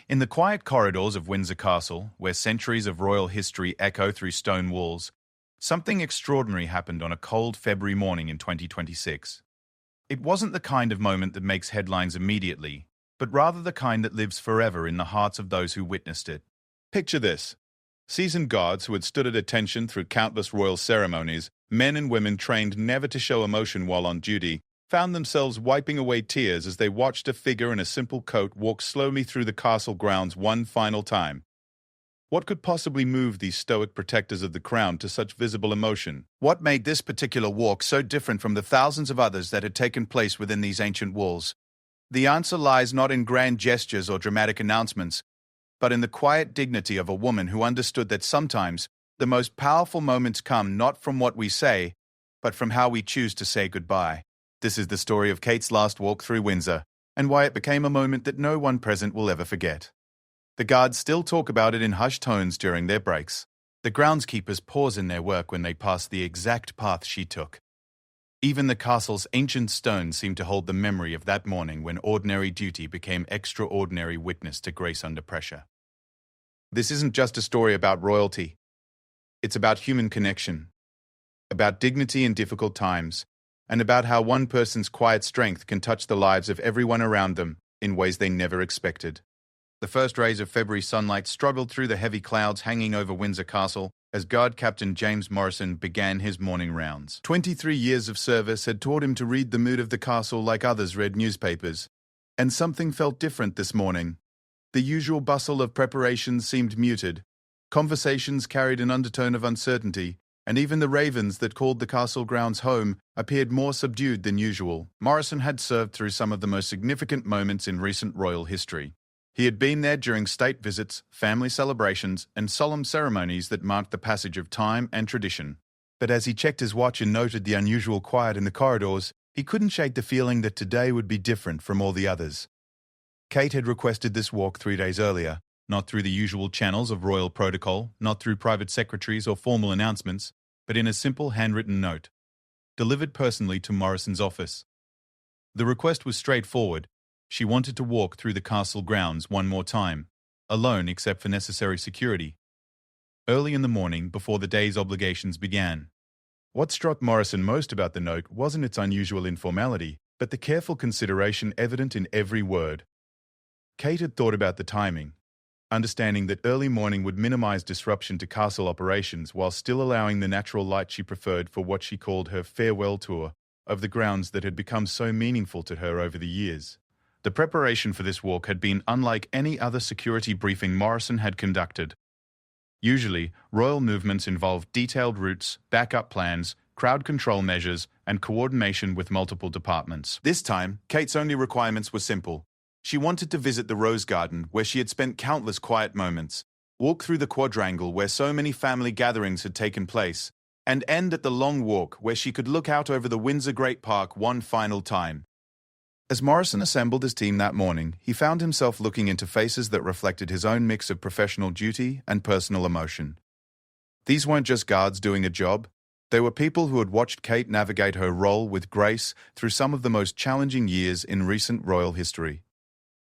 In the quiet corridors of Windsor Castle, where centuries of royal history echo through stone walls, something extraordinary happened on a cold February morning in 2026. It wasn't the kind of moment that makes headlines immediately, but rather the kind that lives forever in the hearts of those who witnessed it. Picture this. Seasoned guards who had stood at attention through countless royal ceremonies, men and women trained never to show emotion while on duty, found themselves wiping away tears as they watched a figure in a simple coat walk slowly through the castle grounds one final time. What could possibly move these stoic protectors of the crown to such visible emotion? What made this particular walk so different from the thousands of others that had taken place within these ancient walls? The answer lies not in grand gestures or dramatic announcements, but in the quiet dignity of a woman who understood that sometimes the most powerful moments come not from what we say, but from how we choose to say goodbye. This is the story of Kate's last walk through Windsor, and why it became a moment that no one present will ever forget. The guards still talk about it in hushed tones during their breaks. The groundskeepers pause in their work when they pass the exact path she took. Even the castle's ancient stones seem to hold the memory of that morning when ordinary duty became extraordinary witness to grace under pressure. This isn't just a story about royalty. It's about human connection, about dignity in difficult times, and about how one person's quiet strength can touch the lives of everyone around them in ways they never expected. The first rays of February sunlight struggled through the heavy clouds hanging over Windsor Castle as Guard Captain James Morrison began his morning rounds. 23 years of service had taught him to read the mood of the castle like others read newspapers, and something felt different this morning. The usual bustle of preparations seemed muted. Conversations carried an undertone of uncertainty, and even the ravens that called the castle grounds home appeared more subdued than usual. Morrison had served through some of the most significant moments in recent royal history. He had been there during state visits, family celebrations, and solemn ceremonies that marked the passage of time and tradition. But as he checked his watch and noted the unusual quiet in the corridors, he couldn't shake the feeling that today would be different from all the others. Kate had requested this walk 3 days earlier, not through the usual channels of royal protocol, not through private secretaries or formal announcements, but in a simple handwritten note, delivered personally to Morrison's office. The request was straightforward. She wanted to walk through the castle grounds one more time, alone except for necessary security, early in the morning before the day's obligations began. What struck Morrison most about the note wasn't its unusual informality, but the careful consideration evident in every word. Kate had thought about the timing, understanding that early morning would minimize disruption to castle operations while still allowing the natural light she preferred for what she called her farewell tour of the grounds that had become so meaningful to her over the years. The preparation for this walk had been unlike any other security briefing Morrison had conducted. Usually, royal movements involved detailed routes, backup plans, crowd control measures, and coordination with multiple departments. This time, Kate's only requirements were simple. She wanted to visit the Rose Garden, where she had spent countless quiet moments, walk through the quadrangle where so many family gatherings had taken place, and end at the Long Walk where she could look out over the Windsor Great Park one final time. As Morrison assembled his team that morning, he found himself looking into faces that reflected his own mix of professional duty and personal emotion. These weren't just guards doing a job. They were people who had watched Kate navigate her role with grace through some of the most challenging years in recent royal history.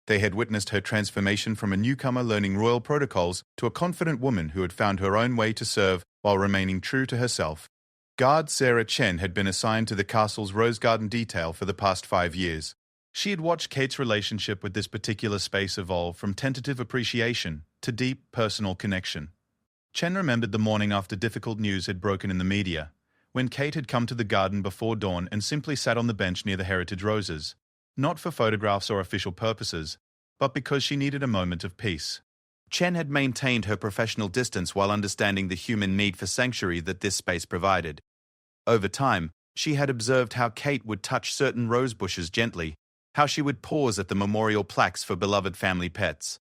They had witnessed her transformation from a newcomer learning royal protocols to a confident woman who had found her own way to serve while remaining true to herself. Guard Sarah Chen had been assigned to the castle's Rose Garden detail for the past 5 years. She had watched Kate's relationship with this particular space evolve from tentative appreciation to deep personal connection. Chen remembered the morning after difficult news had broken in the media, when Kate had come to the garden before dawn and simply sat on the bench near the heritage roses. Not for photographs or official purposes, but because she needed a moment of peace. Chen had maintained her professional distance while understanding the human need for sanctuary that this space provided. Over time, she had observed how Kate would touch certain rose bushes gently, how she would pause at the memorial plaques for beloved family pets,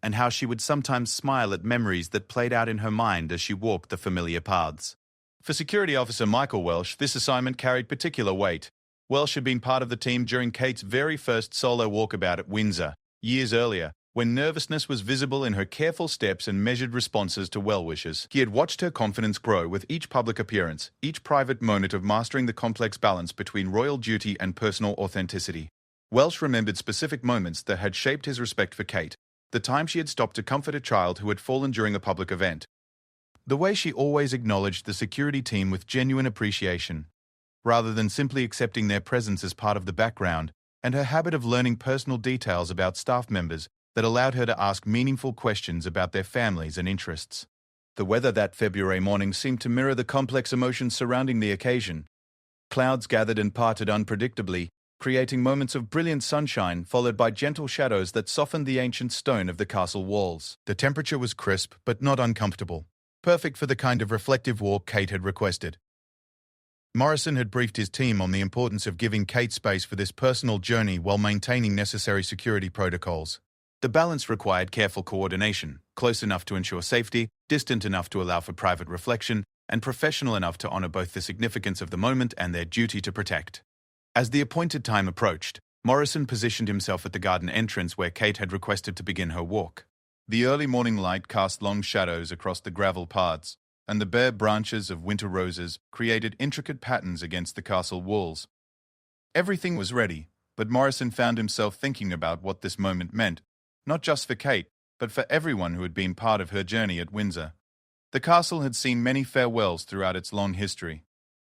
and how she would sometimes smile at memories that played out in her mind as she walked the familiar paths. For Security Officer Michael Welsh, this assignment carried particular weight. Welsh had been part of the team during Kate's very first solo walkabout at Windsor, years earlier, when nervousness was visible in her careful steps and measured responses to well-wishes. He had watched her confidence grow with each public appearance, each private moment of mastering the complex balance between royal duty and personal authenticity. Welsh remembered specific moments that had shaped his respect for Kate, the time she had stopped to comfort a child who had fallen during a public event. The way she always acknowledged the security team with genuine appreciation, rather than simply accepting their presence as part of the background, and her habit of learning personal details about staff members that allowed her to ask meaningful questions about their families and interests. The weather that February morning seemed to mirror the complex emotions surrounding the occasion. Clouds gathered and parted unpredictably, creating moments of brilliant sunshine followed by gentle shadows that softened the ancient stone of the castle walls. The temperature was crisp but not uncomfortable, perfect for the kind of reflective walk Kate had requested. Morrison had briefed his team on the importance of giving Kate space for this personal journey while maintaining necessary security protocols. The balance required careful coordination, close enough to ensure safety, distant enough to allow for private reflection, and professional enough to honor both the significance of the moment and their duty to protect. As the appointed time approached, Morrison positioned himself at the garden entrance where Kate had requested to begin her walk. The early morning light cast long shadows across the gravel paths, and the bare branches of winter roses created intricate patterns against the castle walls. Everything was ready, but Morrison found himself thinking about what this moment meant, not just for Kate, but for everyone who had been part of her journey at Windsor. The castle had seen many farewells throughout its long history,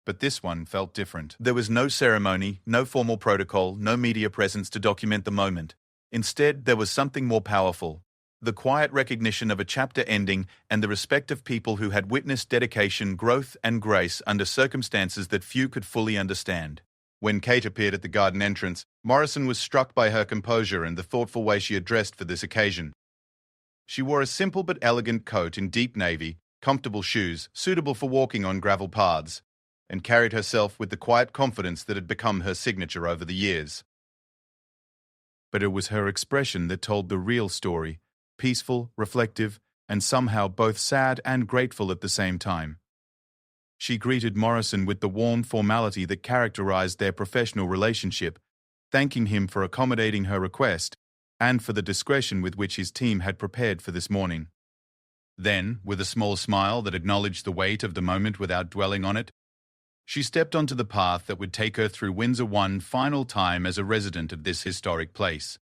but this one felt different. There was no ceremony, no formal protocol, no media presence to document the moment. Instead, there was something more powerful: the quiet recognition of a chapter ending and the respect of people who had witnessed dedication, growth, and grace under circumstances that few could fully understand. When Kate appeared at the garden entrance, Morrison was struck by her composure and the thoughtful way she had dressed for this occasion. She wore a simple but elegant coat in deep navy, comfortable shoes, suitable for walking on gravel paths, and carried herself with the quiet confidence that had become her signature over the years. But it was her expression that told the real story, peaceful, reflective, and somehow both sad and grateful at the same time. She greeted Morrison with the warm formality that characterized their professional relationship, thanking him for accommodating her request and for the discretion with which his team had prepared for this morning. Then, with a small smile that acknowledged the weight of the moment without dwelling on it, she stepped onto the path that would take her through Windsor one final time as a resident of this historic place.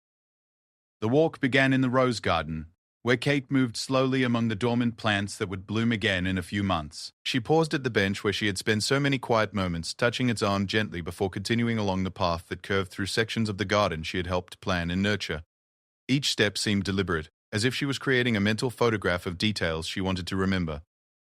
The walk began in the rose garden, where Kate moved slowly among the dormant plants that would bloom again in a few months. She paused at the bench where she had spent so many quiet moments, touching its arm gently before continuing along the path that curved through sections of the garden she had helped plan and nurture. Each step seemed deliberate, as if she was creating a mental photograph of details she wanted to remember.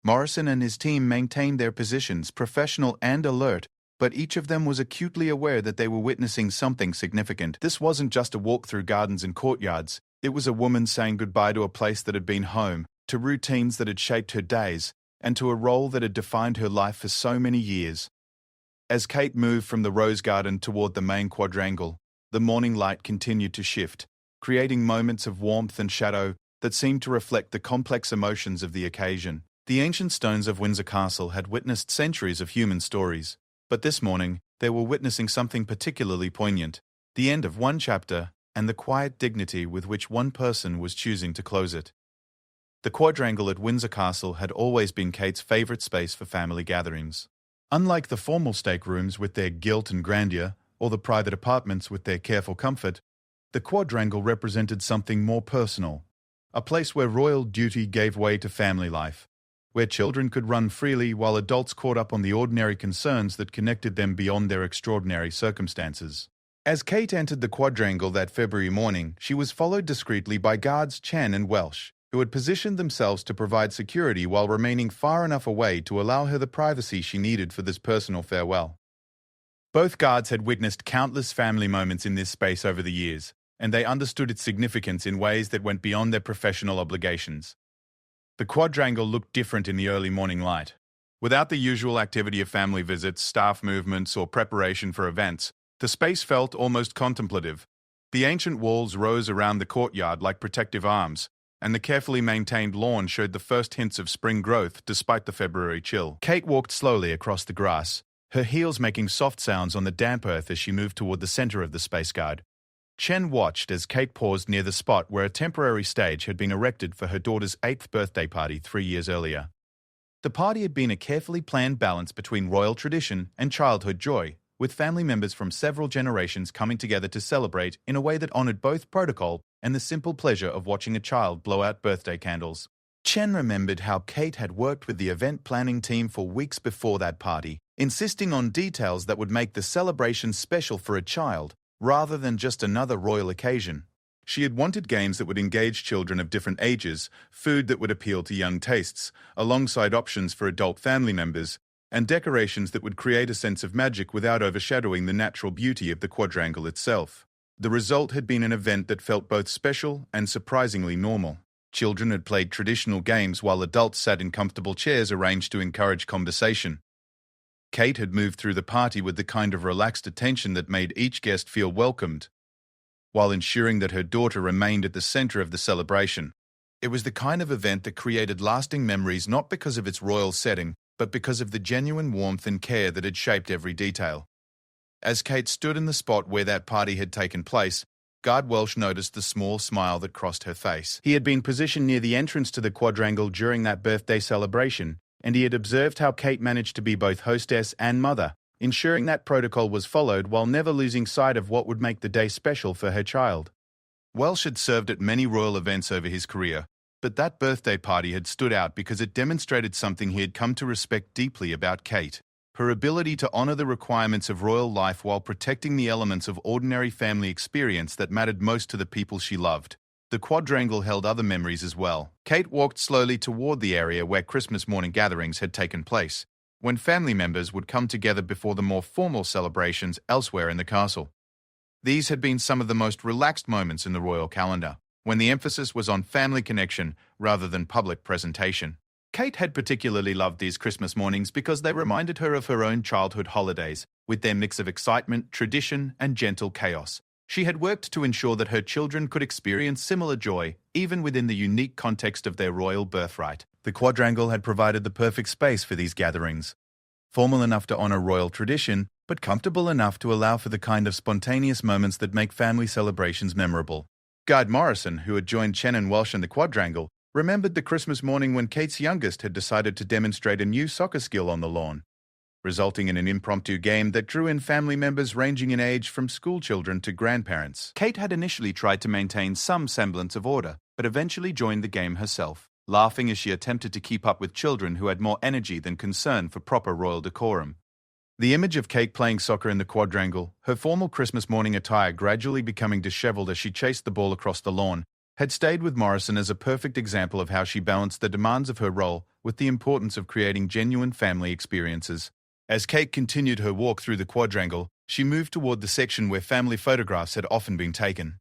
Morrison and his team maintained their positions, professional and alert, but each of them was acutely aware that they were witnessing something significant. This wasn't just a walk through gardens and courtyards. It was a woman saying goodbye to a place that had been home, to routines that had shaped her days, and to a role that had defined her life for so many years. As Kate moved from the rose garden toward the main quadrangle, the morning light continued to shift, creating moments of warmth and shadow that seemed to reflect the complex emotions of the occasion. The ancient stones of Windsor Castle had witnessed centuries of human stories, but this morning they were witnessing something particularly poignant: the end of one chapter and the quiet dignity with which one person was choosing to close it. The quadrangle at Windsor Castle had always been Kate's favorite space for family gatherings. Unlike the formal staterooms with their gilt and grandeur, or the private apartments with their careful comfort, the quadrangle represented something more personal, a place where royal duty gave way to family life, where children could run freely while adults caught up on the ordinary concerns that connected them beyond their extraordinary circumstances. As Kate entered the quadrangle that February morning, she was followed discreetly by guards Chaîne and Welsh, who had positioned themselves to provide security while remaining far enough away to allow her the privacy she needed for this personal farewell. Both guards had witnessed countless family moments in this space over the years, and they understood its significance in ways that went beyond their professional obligations. The quadrangle looked different in the early morning light. Without the usual activity of family visits, staff movements, or preparation for events, the space felt almost contemplative. The ancient walls rose around the courtyard like protective arms, and the carefully maintained lawn showed the first hints of spring growth despite the February chill. Kate walked slowly across the grass, her heels making soft sounds on the damp earth as she moved toward the center of the space guard. Chen watched as Kate paused near the spot where a temporary stage had been erected for her daughter's 8th birthday party 3 years earlier. The party had been a carefully planned balance between royal tradition and childhood joy, with family members from several generations coming together to celebrate in a way that honored both protocol and the simple pleasure of watching a child blow out birthday candles. Chen remembered how Kate had worked with the event planning team for weeks before that party, insisting on details that would make the celebration special for a child, rather than just another royal occasion. She had wanted games that would engage children of different ages, food that would appeal to young tastes, alongside options for adult family members, and decorations that would create a sense of magic without overshadowing the natural beauty of the quadrangle itself. The result had been an event that felt both special and surprisingly normal. Children had played traditional games while adults sat in comfortable chairs arranged to encourage conversation. Kate had moved through the party with the kind of relaxed attention that made each guest feel welcomed, while ensuring that her daughter remained at the center of the celebration. It was the kind of event that created lasting memories not because of its royal setting, but because of the genuine warmth and care that had shaped every detail. As Kate stood in the spot where that party had taken place, Guard Welsh noticed the small smile that crossed her face. He had been positioned near the entrance to the quadrangle during that birthday celebration, and he had observed how Kate managed to be both hostess and mother, ensuring that protocol was followed while never losing sight of what would make the day special for her child. Welsh had served at many royal events over his career, but that birthday party had stood out because it demonstrated something he had come to respect deeply about Kate: her ability to honor the requirements of royal life while protecting the elements of ordinary family experience that mattered most to the people she loved. The quadrangle held other memories as well. Kate walked slowly toward the area where Christmas morning gatherings had taken place, when family members would come together before the more formal celebrations elsewhere in the castle. These had been some of the most relaxed moments in the royal calendar, when the emphasis was on family connection rather than public presentation. Kate had particularly loved these Christmas mornings because they reminded her of her own childhood holidays, with their mix of excitement, tradition, and gentle chaos. She had worked to ensure that her children could experience similar joy, even within the unique context of their royal birthright. The quadrangle had provided the perfect space for these gatherings, formal enough to honor royal tradition, but comfortable enough to allow for the kind of spontaneous moments that make family celebrations memorable. Guide Morrison, who had joined Chen and Welsh in the quadrangle, remembered the Christmas morning when Kate's youngest had decided to demonstrate a new soccer skill on the lawn, resulting in an impromptu game that drew in family members ranging in age from schoolchildren to grandparents. Kate had initially tried to maintain some semblance of order, but eventually joined the game herself, laughing as she attempted to keep up with children who had more energy than concern for proper royal decorum. The image of Kate playing soccer in the quadrangle, her formal Christmas morning attire gradually becoming disheveled as she chased the ball across the lawn, had stayed with Morrison as a perfect example of how she balanced the demands of her role with the importance of creating genuine family experiences. As Kate continued her walk through the quadrangle, she moved toward the section where family photographs had often been taken.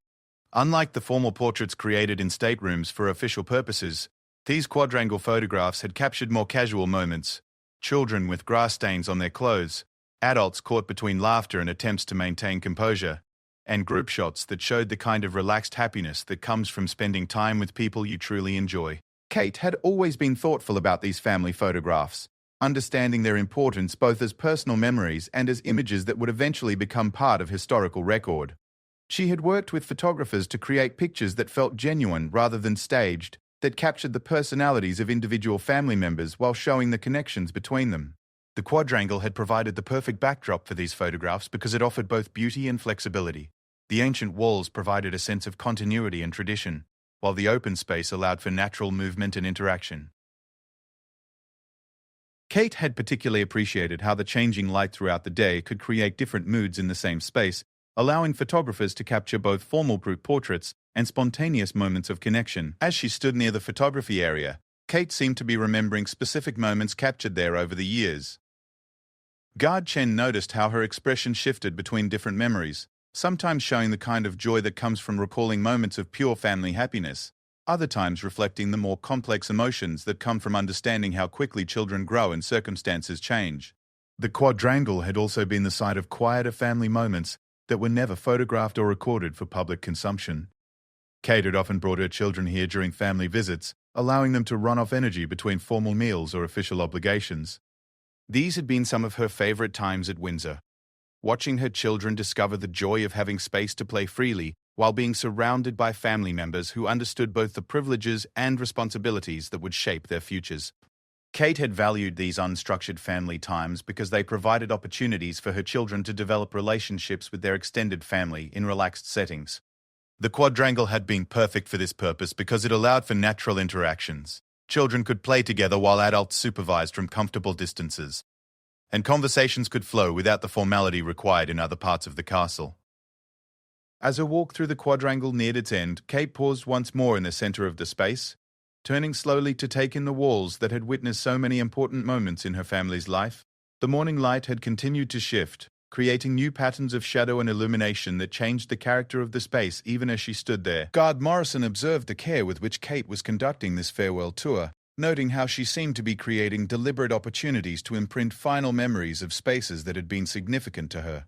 Unlike the formal portraits created in staterooms for official purposes, these quadrangle photographs had captured more casual moments: children with grass stains on their clothes, adults caught between laughter and attempts to maintain composure, and group shots that showed the kind of relaxed happiness that comes from spending time with people you truly enjoy. Kate had always been thoughtful about these family photographs, understanding their importance both as personal memories and as images that would eventually become part of historical record. She had worked with photographers to create pictures that felt genuine rather than staged, that captured the personalities of individual family members while showing the connections between them. The quadrangle had provided the perfect backdrop for these photographs because it offered both beauty and flexibility. The ancient walls provided a sense of continuity and tradition, while the open space allowed for natural movement and interaction. Kate had particularly appreciated how the changing light throughout the day could create different moods in the same space, allowing photographers to capture both formal group portraits and spontaneous moments of connection. As she stood near the photography area, Kate seemed to be remembering specific moments captured there over the years. Guard Chen noticed how her expression shifted between different memories, sometimes showing the kind of joy that comes from recalling moments of pure family happiness, other times reflecting the more complex emotions that come from understanding how quickly children grow and circumstances change. The quadrangle had also been the site of quieter family moments that were never photographed or recorded for public consumption. Kate had often brought her children here during family visits, allowing them to run off energy between formal meals or official obligations. These had been some of her favorite times at Windsor, watching her children discover the joy of having space to play freely while being surrounded by family members who understood both the privileges and responsibilities that would shape their futures. Kate had valued these unstructured family times because they provided opportunities for her children to develop relationships with their extended family in relaxed settings. The quadrangle had been perfect for this purpose because it allowed for natural interactions. Children could play together while adults supervised from comfortable distances, and conversations could flow without the formality required in other parts of the castle. As her walk through the quadrangle neared its end, Kate paused once more in the center of the space, turning slowly to take in the walls that had witnessed so many important moments in her family's life. The morning light had continued to shift, creating new patterns of shadow and illumination that changed the character of the space even as she stood there. Guard Morrison observed the care with which Kate was conducting this farewell tour, noting how she seemed to be creating deliberate opportunities to imprint final memories of spaces that had been significant to her.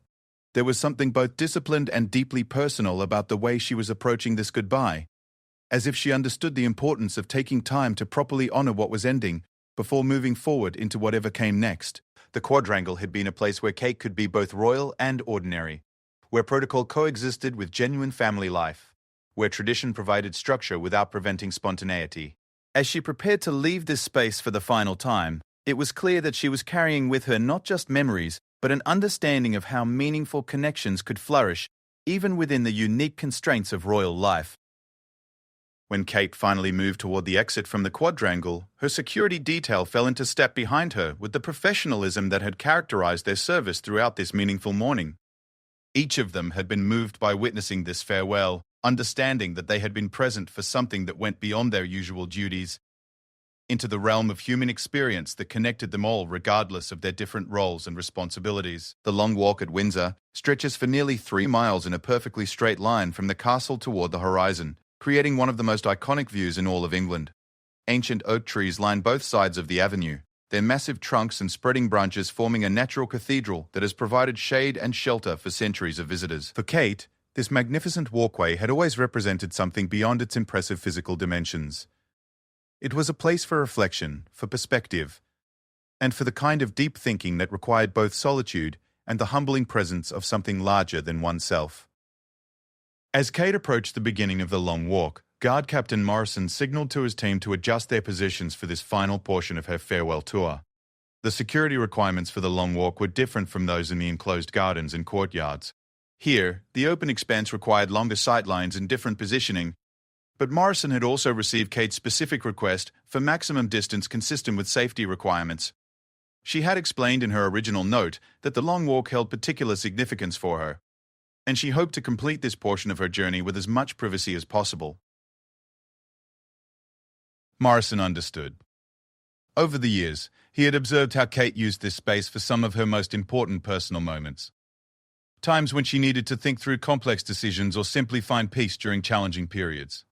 There was something both disciplined and deeply personal about the way she was approaching this goodbye, as if she understood the importance of taking time to properly honor what was ending before moving forward into whatever came next. The quadrangle had been a place where Kate could be both royal and ordinary, where protocol coexisted with genuine family life, where tradition provided structure without preventing spontaneity. As she prepared to leave this space for the final time, it was clear that she was carrying with her not just memories, but an understanding of how meaningful connections could flourish, even within the unique constraints of royal life. When Kate finally moved toward the exit from the quadrangle, her security detail fell into step behind her with the professionalism that had characterized their service throughout this meaningful morning. Each of them had been moved by witnessing this farewell, understanding that they had been present for something that went beyond their usual duties, into the realm of human experience that connected them all regardless of their different roles and responsibilities. The long walk at Windsor stretches for nearly 3 miles in a perfectly straight line from the castle toward the horizon, creating one of the most iconic views in all of England. Ancient oak trees line both sides of the avenue, their massive trunks and spreading branches forming a natural cathedral that has provided shade and shelter for centuries of visitors. For Kate, this magnificent walkway had always represented something beyond its impressive physical dimensions. It was a place for reflection, for perspective, and for the kind of deep thinking that required both solitude and the humbling presence of something larger than oneself. As Kate approached the beginning of the long walk, Guard Captain Morrison signaled to his team to adjust their positions for this final portion of her farewell tour. The security requirements for the long walk were different from those in the enclosed gardens and courtyards. Here, the open expanse required longer sightlines and different positioning, but Morrison had also received Kate's specific request for maximum distance consistent with safety requirements. She had explained in her original note that the long walk held particular significance for her, and she hoped to complete this portion of her journey with as much privacy as possible. Morrison understood. Over the years, he had observed how Kate used this space for some of her most important personal moments. Times when she needed to think through complex decisions or simply find peace during challenging periods.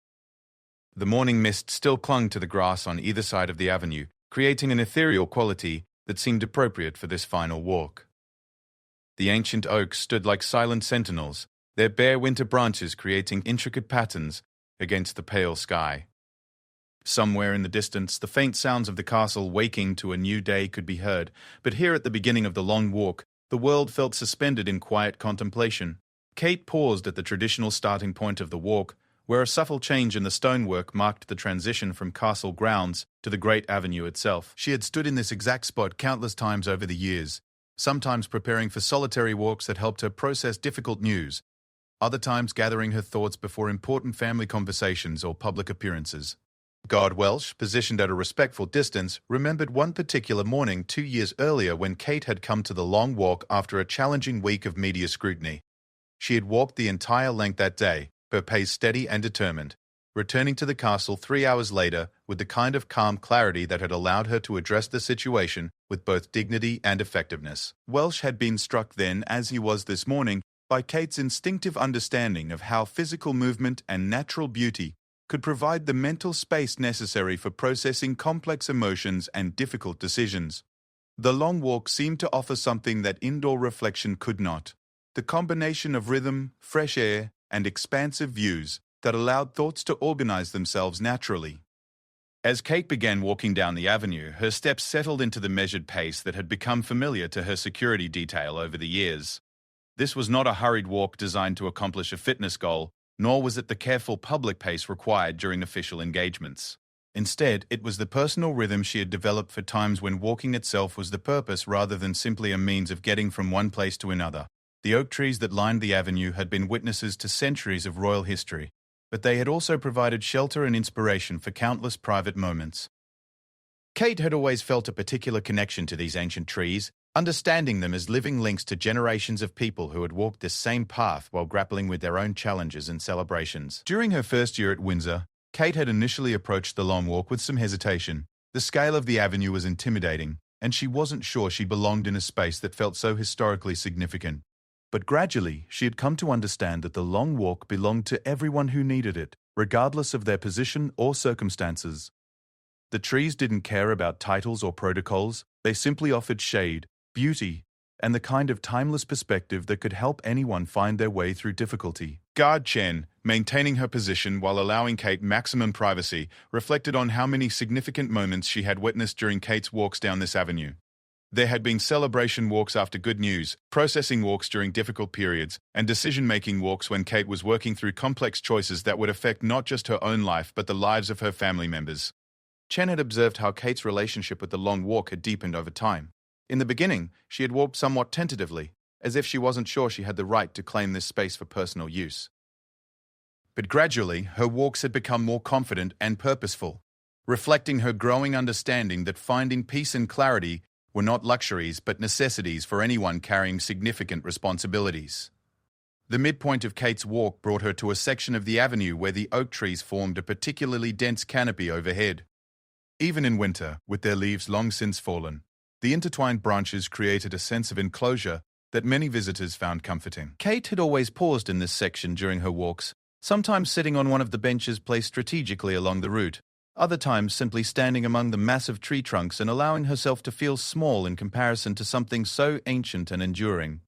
The morning mist still clung to the grass on either side of the avenue, creating an ethereal quality that seemed appropriate for this final walk. The ancient oaks stood like silent sentinels, their bare winter branches creating intricate patterns against the pale sky. Somewhere in the distance, the faint sounds of the castle waking to a new day could be heard, but here at the beginning of the long walk, the world felt suspended in quiet contemplation. Kate paused at the traditional starting point of the walk, where a subtle change in the stonework marked the transition from castle grounds to the great avenue itself. She had stood in this exact spot countless times over the years, sometimes preparing for solitary walks that helped her process difficult news, other times gathering her thoughts before important family conversations or public appearances. Guard Welsh, positioned at a respectful distance, remembered one particular morning 2 years earlier when Kate had come to the long walk after a challenging week of media scrutiny. She had walked the entire length that day, her pace steady and determined, returning to the castle 3 hours later with the kind of calm clarity that had allowed her to address the situation with both dignity and effectiveness. Welsh had been struck then, as he was this morning, by Kate's instinctive understanding of how physical movement and natural beauty could provide the mental space necessary for processing complex emotions and difficult decisions. The long walk seemed to offer something that indoor reflection could not: the combination of rhythm, fresh air, and expansive views that allowed thoughts to organize themselves naturally. As Kate began walking down the avenue, her steps settled into the measured pace that had become familiar to her security detail over the years. This was not a hurried walk designed to accomplish a fitness goal, nor was it the careful public pace required during official engagements. Instead, it was the personal rhythm she had developed for times when walking itself was the purpose rather than simply a means of getting from one place to another. The oak trees that lined the avenue had been witnesses to centuries of royal history, but they had also provided shelter and inspiration for countless private moments. Kate had always felt a particular connection to these ancient trees, understanding them as living links to generations of people who had walked this same path while grappling with their own challenges and celebrations. During her first year at Windsor, Kate had initially approached the long walk with some hesitation. The scale of the avenue was intimidating, and she wasn't sure she belonged in a space that felt so historically significant. But gradually, she had come to understand that the long walk belonged to everyone who needed it, regardless of their position or circumstances. The trees didn't care about titles or protocols, they simply offered shade, beauty, and the kind of timeless perspective that could help anyone find their way through difficulty. Guard Chen, maintaining her position while allowing Kate maximum privacy, reflected on how many significant moments she had witnessed during Kate's walks down this avenue. There had been celebration walks after good news, processing walks during difficult periods, and decision-making walks when Kate was working through complex choices that would affect not just her own life but the lives of her family members. Chen had observed how Kate's relationship with the long walk had deepened over time. In the beginning, she had walked somewhat tentatively, as if she wasn't sure she had the right to claim this space for personal use. But gradually, her walks had become more confident and purposeful, reflecting her growing understanding that finding peace and clarity were not luxuries but necessities for anyone carrying significant responsibilities. The midpoint of Kate's walk brought her to a section of the avenue where the oak trees formed a particularly dense canopy overhead. Even in winter, with their leaves long since fallen, the intertwined branches created a sense of enclosure that many visitors found comforting. Kate had always paused in this section during her walks, sometimes sitting on one of the benches placed strategically along the route, other times simply standing among the massive tree trunks and allowing herself to feel small in comparison to something so ancient and enduring.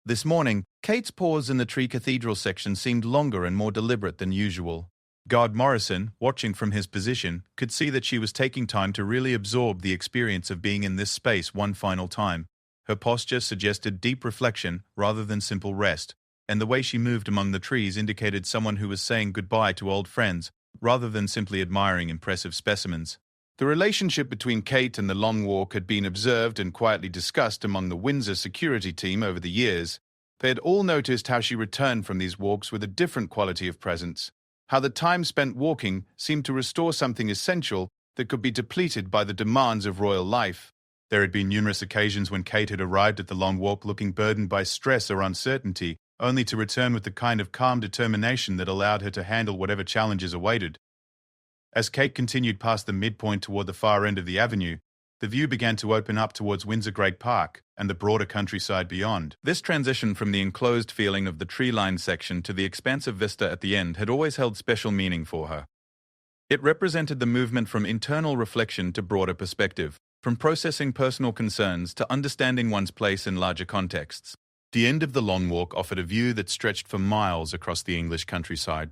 This morning, Kate's pause in the tree cathedral section seemed longer and more deliberate than usual. Guard Morrison, watching from his position, could see that she was taking time to really absorb the experience of being in this space one final time. Her posture suggested deep reflection rather than simple rest, and the way she moved among the trees indicated someone who was saying goodbye to old friends, rather than simply admiring impressive specimens. The relationship between Kate and the long walk had been observed and quietly discussed among the Windsor security team over the years. They had all noticed how she returned from these walks with a different quality of presence, how the time spent walking seemed to restore something essential that could be depleted by the demands of royal life. There had been numerous occasions when Kate had arrived at the long walk looking burdened by stress or uncertainty, only to return with the kind of calm determination that allowed her to handle whatever challenges awaited. As Kate continued past the midpoint toward the far end of the avenue, the view began to open up towards Windsor Great Park and the broader countryside beyond. This transition from the enclosed feeling of the tree-lined section to the expansive vista at the end had always held special meaning for her. It represented the movement from internal reflection to broader perspective, from processing personal concerns to understanding one's place in larger contexts. The end of the long walk offered a view that stretched for miles across the English countryside.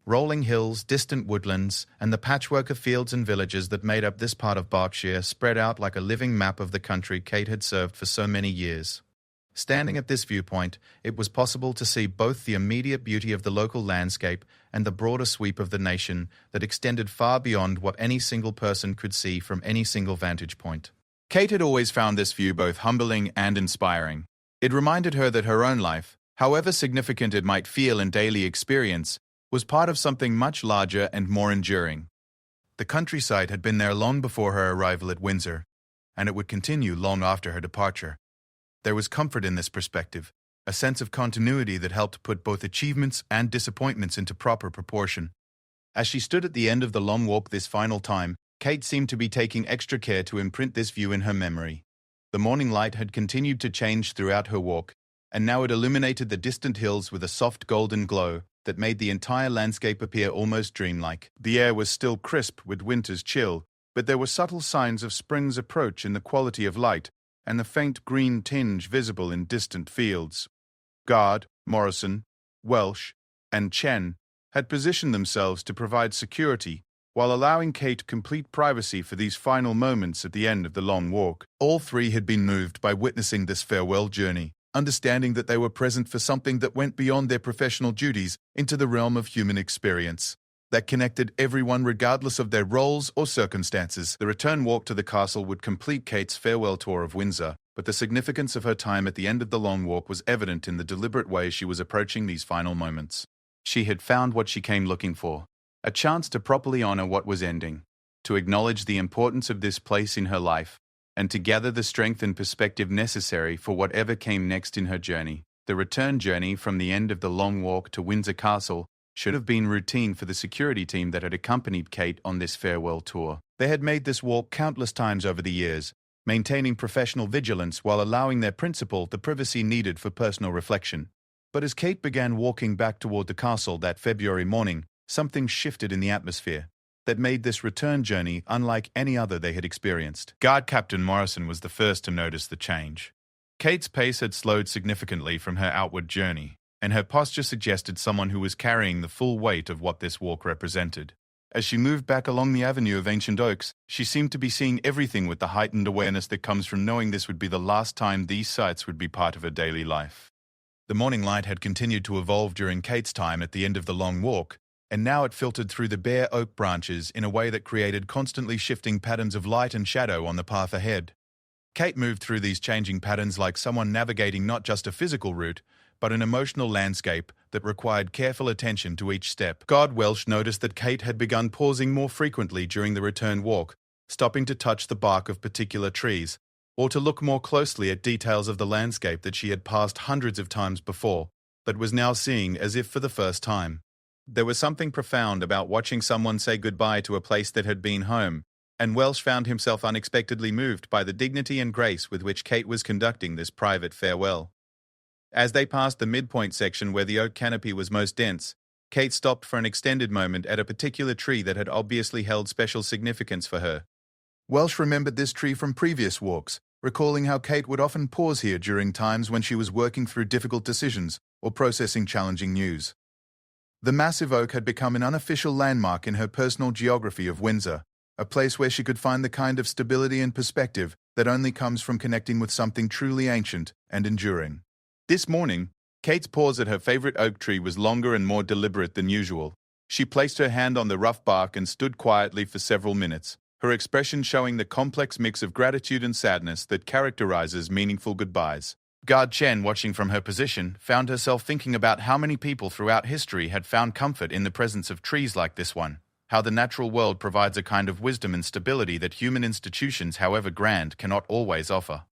Rolling hills, distant woodlands, and the patchwork of fields and villages that made up this part of Berkshire spread out like a living map of the country Kate had served for so many years. Standing at this viewpoint, it was possible to see both the immediate beauty of the local landscape and the broader sweep of the nation that extended far beyond what any single person could see from any single vantage point. Kate had always found this view both humbling and inspiring. It reminded her that her own life, however significant it might feel in daily experience, was part of something much larger and more enduring. The countryside had been there long before her arrival at Windsor, and it would continue long after her departure. There was comfort in this perspective, a sense of continuity that helped put both achievements and disappointments into proper proportion. As she stood at the end of the long walk this final time, Kate seemed to be taking extra care to imprint this view in her memory. The morning light had continued to change throughout her walk, and now it illuminated the distant hills with a soft golden glow that made the entire landscape appear almost dreamlike. The air was still crisp with winter's chill, but there were subtle signs of spring's approach in the quality of light and the faint green tinge visible in distant fields. Guard, Morrison, Welsh, and Chen had positioned themselves to provide security while allowing Kate complete privacy for these final moments at the end of the long walk. All three had been moved by witnessing this farewell journey, understanding that they were present for something that went beyond their professional duties into the realm of human experience, that connected everyone regardless of their roles or circumstances. The return walk to the castle would complete Kate's farewell tour of Windsor, but the significance of her time at the end of the long walk was evident in the deliberate way she was approaching these final moments. She had found what she came looking for, a chance to properly honor what was ending, to acknowledge the importance of this place in her life, and to gather the strength and perspective necessary for whatever came next in her journey. The return journey from the end of the long walk to Windsor Castle should have been routine for the security team that had accompanied Kate on this farewell tour. They had made this walk countless times over the years, maintaining professional vigilance while allowing their principal the privacy needed for personal reflection. But as Kate began walking back toward the castle that February morning, something shifted in the atmosphere that made this return journey unlike any other they had experienced. Guard Captain Morrison was the first to notice the change. Kate's pace had slowed significantly from her outward journey, and her posture suggested someone who was carrying the full weight of what this walk represented. As she moved back along the avenue of ancient oaks, she seemed to be seeing everything with the heightened awareness that comes from knowing this would be the last time these sights would be part of her daily life. The morning light had continued to evolve during Kate's time at the end of the long walk, and now it filtered through the bare oak branches in a way that created constantly shifting patterns of light and shadow on the path ahead. Kate moved through these changing patterns like someone navigating not just a physical route, but an emotional landscape that required careful attention to each step. Guard Welsh noticed that Kate had begun pausing more frequently during the return walk, stopping to touch the bark of particular trees, or to look more closely at details of the landscape that she had passed hundreds of times before, but was now seeing as if for the first time. There was something profound about watching someone say goodbye to a place that had been home, and Welsh found himself unexpectedly moved by the dignity and grace with which Kate was conducting this private farewell. As they passed the midpoint section where the oak canopy was most dense, Kate stopped for an extended moment at a particular tree that had obviously held special significance for her. Welsh remembered this tree from previous walks, recalling how Kate would often pause here during times when she was working through difficult decisions or processing challenging news. The massive oak had become an unofficial landmark in her personal geography of Windsor, a place where she could find the kind of stability and perspective that only comes from connecting with something truly ancient and enduring. This morning, Kate's pause at her favorite oak tree was longer and more deliberate than usual. She placed her hand on the rough bark and stood quietly for several minutes, her expression showing the complex mix of gratitude and sadness that characterizes meaningful goodbyes. Guard Chen, watching from her position, found herself thinking about how many people throughout history had found comfort in the presence of trees like this one, how the natural world provides a kind of wisdom and stability that human institutions, however grand, cannot always offer.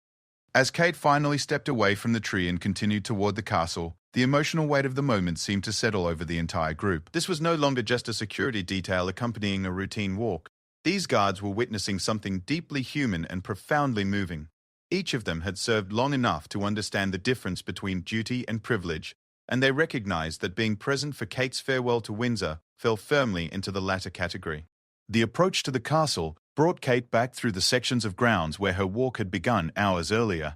As Kate finally stepped away from the tree and continued toward the castle, the emotional weight of the moment seemed to settle over the entire group. This was no longer just a security detail accompanying a routine walk. These guards were witnessing something deeply human and profoundly moving. Each of them had served long enough to understand the difference between duty and privilege, and they recognized that being present for Kate's farewell to Windsor fell firmly into the latter category. The approach to the castle brought Kate back through the sections of grounds where her walk had begun hours earlier.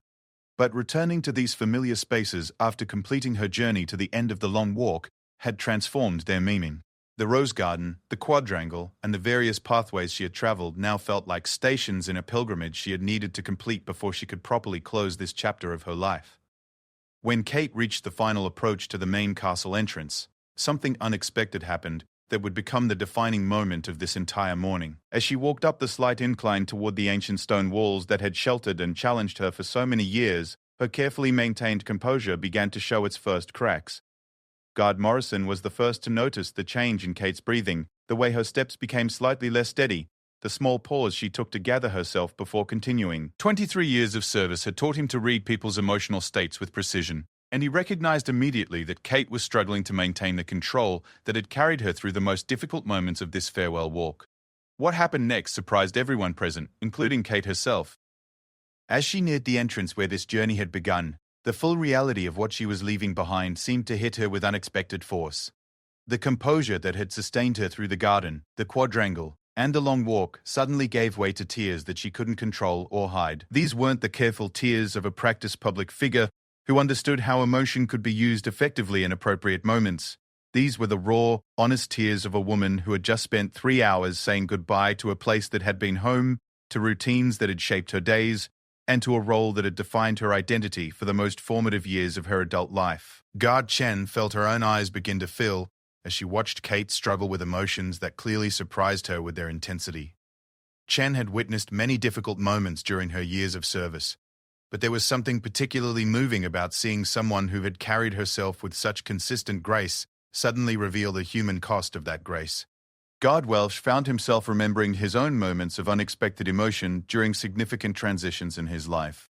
But returning to these familiar spaces after completing her journey to the end of the long walk had transformed their meaning. The rose garden, the quadrangle, and the various pathways she had traveled now felt like stations in a pilgrimage she had needed to complete before she could properly close this chapter of her life. When Kate reached the final approach to the main castle entrance, something unexpected happened that would become the defining moment of this entire morning. As she walked up the slight incline toward the ancient stone walls that had sheltered and challenged her for so many years, her carefully maintained composure began to show its first cracks. Guard Morrison was the first to notice the change in Kate's breathing, the way her steps became slightly less steady, the small pause she took to gather herself before continuing. 23 years of service had taught him to read people's emotional states with precision, and he recognized immediately that Kate was struggling to maintain the control that had carried her through the most difficult moments of this farewell walk. What happened next surprised everyone present, including Kate herself. As she neared the entrance where this journey had begun, the full reality of what she was leaving behind seemed to hit her with unexpected force. The composure that had sustained her through the garden, the quadrangle, and the long walk suddenly gave way to tears that she couldn't control or hide. These weren't the careful tears of a practiced public figure who understood how emotion could be used effectively in appropriate moments. These were the raw, honest tears of a woman who had just spent 3 hours saying goodbye to a place that had been home, to routines that had shaped her days, and to a role that had defined her identity for the most formative years of her adult life. Guard Chen felt her own eyes begin to fill as she watched Kate struggle with emotions that clearly surprised her with their intensity. Chen had witnessed many difficult moments during her years of service, but there was something particularly moving about seeing someone who had carried herself with such consistent grace suddenly reveal the human cost of that grace. Guard Welsh found himself remembering his own moments of unexpected emotion during significant transitions in his life.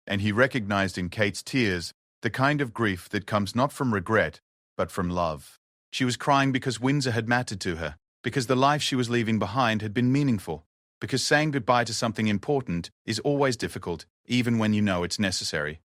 And he recognized in Kate's tears the kind of grief that comes not from regret, but from love. She was crying because Windsor had mattered to her, because the life she was leaving behind had been meaningful, because saying goodbye to something important is always difficult, even when you know it's necessary.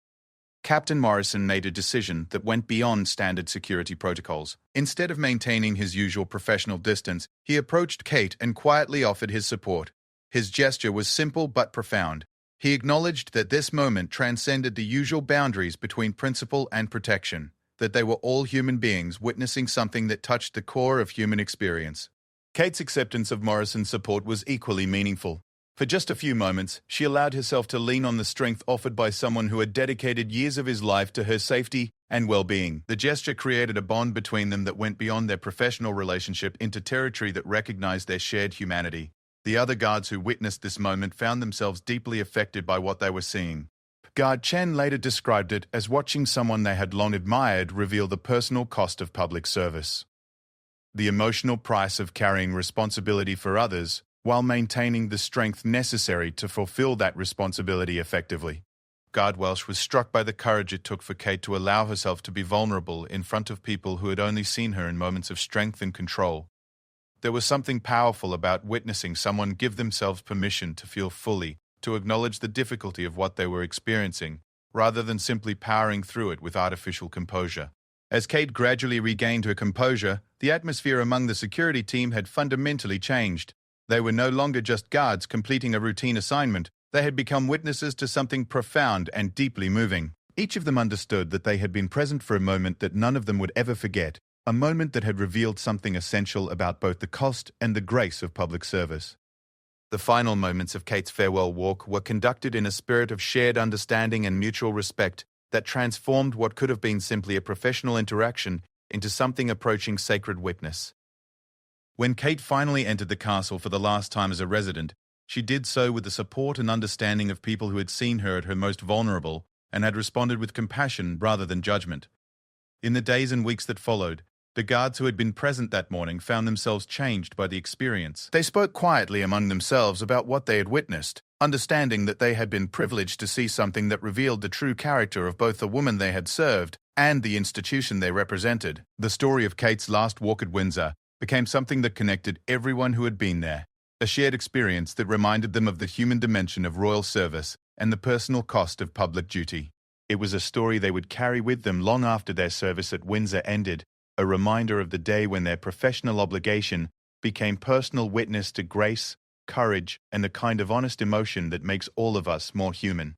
Captain Morrison made a decision that went beyond standard security protocols. Instead of maintaining his usual professional distance, he approached Kate and quietly offered his support. His gesture was simple but profound. He acknowledged that this moment transcended the usual boundaries between principle and protection, that they were all human beings witnessing something that touched the core of human experience. Kate's acceptance of Morrison's support was equally meaningful. For just a few moments, she allowed herself to lean on the strength offered by someone who had dedicated years of his life to her safety and well-being. The gesture created a bond between them that went beyond their professional relationship into territory that recognized their shared humanity. The other guards who witnessed this moment found themselves deeply affected by what they were seeing. Guard Chen later described it as watching someone they had long admired reveal the personal cost of public service. The emotional price of carrying responsibility for others while maintaining the strength necessary to fulfill that responsibility effectively. Guard Welsh was struck by the courage it took for Kate to allow herself to be vulnerable in front of people who had only seen her in moments of strength and control. There was something powerful about witnessing someone give themselves permission to feel fully, to acknowledge the difficulty of what they were experiencing, rather than simply powering through it with artificial composure. As Kate gradually regained her composure, the atmosphere among the security team had fundamentally changed. They were no longer just guards completing a routine assignment. They had become witnesses to something profound and deeply moving. Each of them understood that they had been present for a moment that none of them would ever forget, a moment that had revealed something essential about both the cost and the grace of public service. The final moments of Kate's farewell walk were conducted in a spirit of shared understanding and mutual respect that transformed what could have been simply a professional interaction into something approaching sacred witness. When Kate finally entered the castle for the last time as a resident, she did so with the support and understanding of people who had seen her at her most vulnerable and had responded with compassion rather than judgment. In the days and weeks that followed, the guards who had been present that morning found themselves changed by the experience. They spoke quietly among themselves about what they had witnessed, understanding that they had been privileged to see something that revealed the true character of both the woman they had served and the institution they represented. The story of Kate's last walk at Windsor became something that connected everyone who had been there, a shared experience that reminded them of the human dimension of royal service and the personal cost of public duty. It was a story they would carry with them long after their service at Windsor ended, a reminder of the day when their professional obligation became personal witness to grace, courage, and the kind of honest emotion that makes all of us more human.